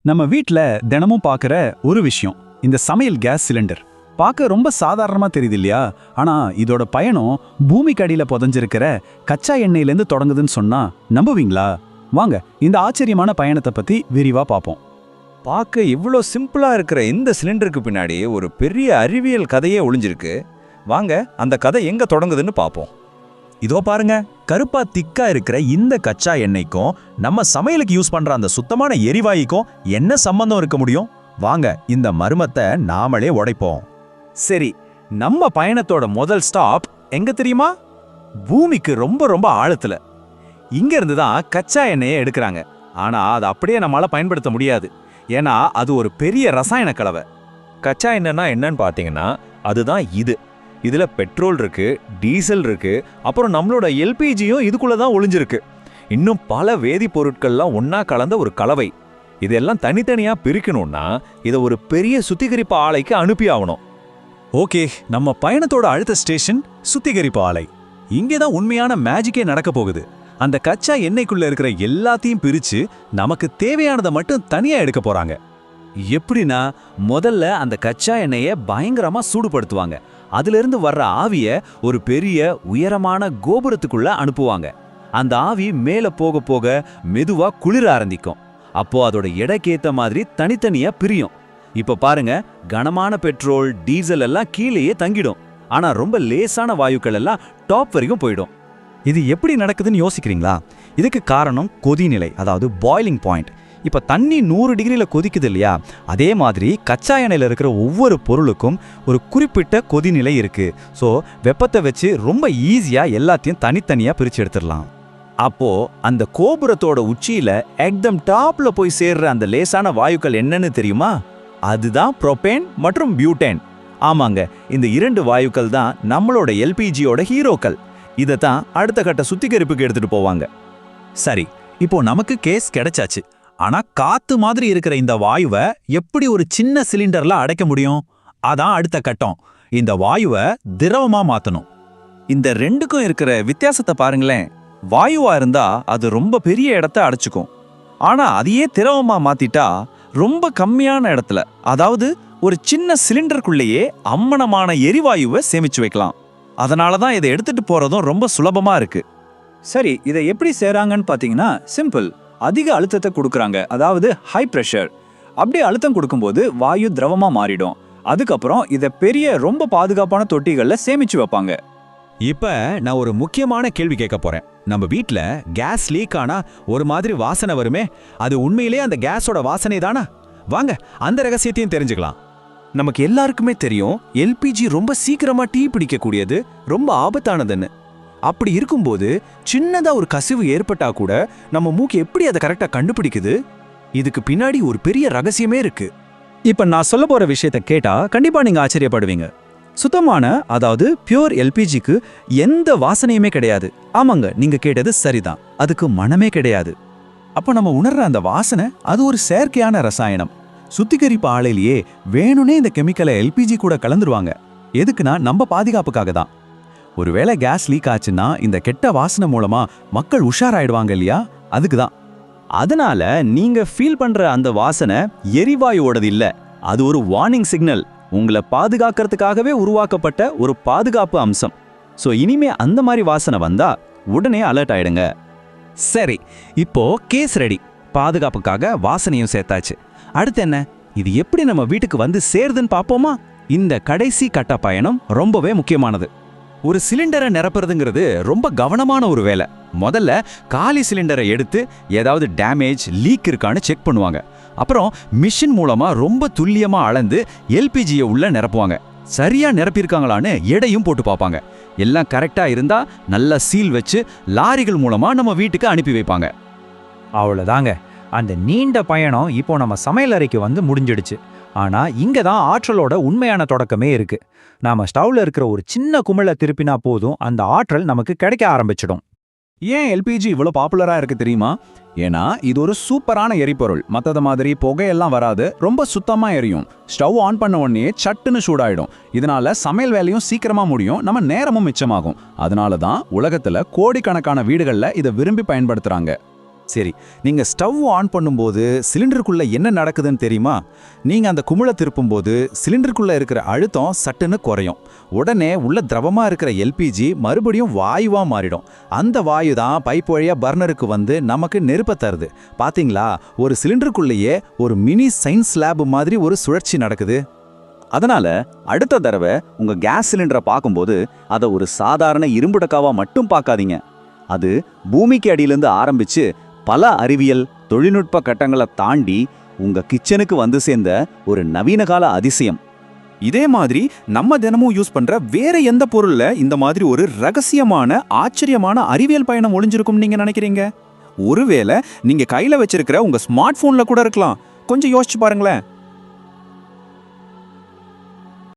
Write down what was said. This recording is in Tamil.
நம்ம வீட்ல தினமும் பார்க்குற ஒரு விஷயம் இந்த சமையல் கேஸ் சிலிண்டர் பார்க்க ரொம்ப சாதாரணமா தெரியுது இல்லையா? ஆனா இதோட பயணம் பூமிக்கு அடியில புதைஞ்சிருக்கிற கச்சா எண்ணெயிலேருந்து தொடங்குதுன்னு சொன்னா நம்புவீங்களா? வாங்க இந்த ஆச்சரியமான பயணத்தை பத்தி விரிவா பார்ப்போம். பார்க்க இவ்வளோ சிம்பிளா இருக்கிற இந்த சிலிண்டருக்கு பின்னாடி ஒரு பெரிய அறிவியல் கதையே ஒளிஞ்சிருக்கு. வாங்க அந்த கதை எங்க தொடங்குதுன்னு பார்ப்போம். இதோ பாருங்க, கருப்பா திக்கா இருக்கிற இந்த கச்சா எண்ணெய்க்கும் நம்ம சமையலுக்கு யூஸ் பண்ற அந்த சுத்தமான எரிவாயுக்கும் என்ன சம்பந்தம் இருக்க முடியும்? வாங்க இந்த மர்மத்தை நாமளே உடைப்போம். சரி, நம்ம பயணத்தோட முதல் ஸ்டாப் எங்க தெரியுமா? பூமிக்கு ரொம்ப ரொம்ப ஆழத்துல. இங்க இருந்து தான் கச்சா எண்ணெயை எடுக்கிறாங்க. ஆனா அது அப்படியே நம்மளால பயன்படுத்த முடியாது. ஏன்னா அது ஒரு பெரிய ரசாயன கலவை. கச்சா எண்ணெய்னா என்னன்னு பார்த்தீங்கன்னா அதுதான் இது. இதுல பெட்ரோல் இருக்கு, டீசல் இருக்கு, அப்புறம் நம்மளோட எல்பிஜியும் இதுக்குள்ள தான் ஒளிஞ்சிருக்கு. இன்னும் பல வேதிப்பொருட்கள்லாம் ஒன்னா கலந்த ஒரு கலவை. இதெல்லாம் தனித்தனியா பிரிக்கணும்னா இதை ஒரு பெரிய சுத்திகரிப்பு ஆலைக்கு அனுப்பி ஆகணும். ஓகே, நம்ம பயணத்தோட அடுத்த ஸ்டேஷன் சுத்திகரிப்பு ஆலை. இங்கே தான் உண்மையான மேஜிக்கே நடக்க போகுது. அந்த கச்சா எண்ணெய்க்குள்ள இருக்கிற எல்லாத்தையும் பிரிச்சு நமக்கு தேவையானதை மட்டும் தனியா எடுக்க போறாங்க. எப்படின்னா, முதல்ல அந்த கச்சா எண்ணெயை பயங்கரமா சூடுபடுத்துவாங்க. அதிலிருந்து வர்ற ஆவிய ஒரு பெரிய உயரமான கோபுரத்துக்குள்ள அனுப்புவாங்க. அந்த ஆவி மேல போக போக மெதுவா குளிர ஆரம்பிக்கும். அப்போ அதோட எடைக்கேத்த மாதிரி தனித்தனியா பிரியும். இப்ப பாருங்க, கனமான பெட்ரோல், டீசல் எல்லாம் கீழேயே தங்கிடும். ஆனா ரொம்ப லேசான வாயுக்கள் எல்லாம் டாப் வரைக்கும் போயிடும். இது எப்படி நடக்குதுன்னு யோசிக்கிறீங்களா? இதுக்கு காரணம் கொதிநிலை, அதாவது பாய்லிங் பாயிண்ட். இப்போ தண்ணி 100 டிகிரியில் கொதிக்குது இல்லையா? அதே மாதிரி கச்சா எண்ணெயில் இருக்கிற ஒவ்வொரு பொருளுக்கும் ஒரு குறிப்பிட்ட கொதிநிலை இருக்கு. ஸோ வெப்பத்தை வச்சு ரொம்ப ஈஸியாக எல்லாத்தையும் தனித்தனியாக பிரித்து எடுத்துடலாம். அப்போ அந்த கோபுரத்தோட உச்சியில எக்தம் டாப்ல போய் சேர்ற அந்த லேசான வாயுக்கள் என்னன்னு தெரியுமா? அதுதான் புரோபேன் மற்றும் பியூட்டேன். ஆமாங்க, இந்த 2 வாயுக்கள் தான் நம்மளோட எல்பிஜியோட ஹீரோக்கள். இதை தான் அடுத்த கட்ட சுத்திகரிப்புக்கு எடுத்துட்டு போவாங்க. சரி, இப்போ நமக்கு கேஸ் கிடைச்சாச்சு. ஆனா காத்து மாதிரி இருக்கிற இந்த வாயுவை எப்படி ஒரு சின்ன சிலிண்டர்ல அடைக்க முடியும்? அதான் அடுத்த கட்டம். இந்த வாயுவை திரவமா மாத்தணும். இந்த ரெண்டுக்கும் இருக்கிற வித்தியாசத்தை பாருங்களேன். வாயுவா இருந்தா அது ரொம்ப பெரிய இடத்த அடைச்சுக்கும். ஆனா அதையே திரவமா மாத்திட்டா ரொம்ப கம்மியான இடத்துல, அதாவது ஒரு சின்ன சிலிண்டருக்குள்ளேயே அம்மனமான எரிவாயுவை சேமிச்சு வைக்கலாம். அதனாலதான் இதை எடுத்துட்டு போறதும் ரொம்ப சுலபமா இருக்கு. சரி, இதை எப்படி செய்றாங்கன்னு பாத்தீங்கன்னா சிம்பிள். அதிக அழுத்தத்தை கொடுக்குறாங்க, அதாவது ஹை ப்ரெஷர். அப்படியே அழுத்தம் கொடுக்கும்போது வாயு திரவமா மாறிடும். அதுக்கப்புறம் இதை பெரிய ரொம்ப பாதுகாப்பான தொட்டிகள்ல சேமிச்சு வைப்பாங்க. இப்ப நான் ஒரு முக்கியமான கேள்வி கேட்க போறேன். நம்ம வீட்ல கேஸ் லீக் ஆனா ஒரு மாதிரி வாசனை வருமே, அது உண்மையிலேயே அந்த கேஸோட வாசனை தானா? வாங்க அந்த ரகசியத்தையும் தெரிஞ்சுக்கலாம். நமக்கு எல்லாருக்குமே தெரியும், எல்பிஜி ரொம்ப சீக்கிரமா டீ பிடிக்கக்கூடியது, ரொம்ப ஆபத்தானதுன்னு. அப்படி இருக்கும்போது சின்னதா ஒரு கசிவு ஏற்பட்டா கூட நம்ம மூக்கு எப்படி அதை கரெக்டா கண்டுபிடிக்குது? இதுக்கு பின்னாடி ஒரு பெரிய ரகசியமே இருக்கு. இப்போ நான் சொல்ல போற விஷயத்தை கேட்டா கண்டிப்பா நீங்க ஆச்சரியப்படுவீங்க. சுத்தமான, அதாவது பியூர் எல்பிஜிக்கு எந்த வாசனையுமே கிடையாது. ஆமாங்க, நீங்க கேட்டது சரிதான். அதுக்கு மனமே கிடையாது. அப்போ நம்ம உணர்ற அந்த வாசனை அது ஒரு செயற்கையான ரசாயனம். சுத்திகரிப்பு ஆலையிலேயே வேணும்னே இந்த கெமிக்கலை எல்பிஜி கூட கலந்துருவாங்க. எதுக்குன்னா நம்ம பாதுகாப்புக்காக தான். ஒருவேளை கேஸ் லீக் ஆச்சுன்னா இந்த கெட்ட வாசனை மூலமா மக்கள் உஷாராயிடுவாங்க இல்லையா? அதுக்கு தான். அதனால நீங்க ஃபீல் பண்ற அந்த வாசனை எரிவாயுவோடது இல்ல. அது ஒரு வார்னிங் சிக்னல். உங்களை பாதுகாக்கிறதுக்காகவே உருவாக்கப்பட்ட ஒரு பாதுகாப்பு அம்சம். ஸோ இனிமே அந்த மாதிரி வாசனை வந்தா உடனே அலர்ட் ஆயிடுங்க. சரி, இப்போ கேஸ் ரெடி. பாதுகாப்புக்காக வாசனையும் சேர்த்தாச்சு. அடுத்து என்ன? இது எப்படி நம்ம வீட்டுக்கு வந்து சேருதுன்னு பார்ப்போமா? இந்த கடைசி கட்ட பயணம் ரொம்பவே முக்கியமானது. ஒரு சிலிண்டரை நிரப்புறதுங்கிறது ரொம்ப கவனமான ஒரு வேலை. முதல்ல காலி சிலிண்டரை எடுத்து ஏதாவது டேமேஜ், லீக் இருக்கான்னு செக் பண்ணுவாங்க. அப்புறம் மிஷின் மூலமா ரொம்ப துல்லியமா அளந்து எல்பிஜியை உள்ள நிரப்புவாங்க. சரியா நிரப்பியிருக்காங்களான்னு எடையும் போட்டு பார்ப்பாங்க. எல்லாம் கரெக்டா இருந்தா நல்லா சீல் வச்சு லாரிகள் மூலமா நம்ம வீட்டுக்கு அனுப்பி வைப்பாங்க. அவ்வளோதாங்க, அந்த நீண்ட பயணம் இப்போ நம்ம சமையல் அறைக்கு வந்து முடிஞ்சிடுச்சு. ஆனா இங்க தான் ஆற்றலோட உண்மையான தொடக்கமே இருக்கு. நாம ஸ்டவ்ல இருக்கிற ஒரு சின்ன குமிழை திருப்பினா போதும், அந்த ஆற்றல் நமக்கு கிடைக்க ஆரம்பிச்சிடும். ஏன் எல்பிஜி இவ்வளோ பாப்புலரா இருக்கு தெரியுமா? ஏன்னா இது ஒரு சூப்பரான எரிபொருள். மற்றது மாதிரி புகையெல்லாம் வராது, ரொம்ப சுத்தமா எரியும். ஸ்டவ் ஆன் பண்ண உடனே சட்டுன்னு சூடாயிடும். இதனால சமையல் வேலையும் சீக்கிரமா முடியும், நம்ம நேரமும் மிச்சமாகும். அதனால தான் உலகத்துல கோடிக்கணக்கான வீடுகள்ல இதை விரும்பி பயன்படுத்துறாங்க. சரி, நீங்க ஸ்டவ் ஆன் பண்ணும்போது சிலிண்டருக்குள்ள என்ன நடக்குதுன்னு தெரியுமா? நீங்க அந்த குமிழை திருப்பும்போது சிலிண்டருக்குள்ள இருக்கிற அழுத்தம் சட்டுன்னு குறையும். உடனே உள்ள திரவமா இருக்கிற எல்பிஜி மறுபடியும் வாயுவா மாறிடும். அந்த வாயு தான் பைப் வழியா பர்னருக்கு வந்து நமக்கு நெருப்ப தருது. பாத்தீங்களா, ஒரு சிலிண்டருக்குள்ளேயே ஒரு மினி சயின்ஸ் லேப் மாதிரி ஒரு சுழற்சி நடக்குது. அதனால அடுத்த தடவை உங்க கேஸ் சிலிண்டரை பார்க்கும்போது அதை ஒரு சாதாரண இரும்பு டக்காவா மட்டும் பார்க்காதீங்க. அது பூமிக்கு அடியிலிருந்து ஆரம்பிச்சு பல அறிவியல் தொழில்நுட்ப கட்டங்களை தாண்டி உங்க கிச்சனுக்கு வந்து சேர்ந்த ஒரு நவீன கால அதிசயம். இதே மாதிரி நம்ம தினமும் யூஸ் பண்ற வேற எந்த பொருள்ல இந்த மாதிரி ஒரு ரகசியமான ஆச்சரியமான அறிவியல் பயணம் ஒளிஞ்சிருக்கும் நீங்க நினைக்கிறீங்க? ஒருவேளை நீங்க கையில வச்சிருக்கிற உங்க ஸ்மார்ட் போன்ல கூட இருக்கலாம். கொஞ்சம் யோசிச்சு பாருங்களேன்.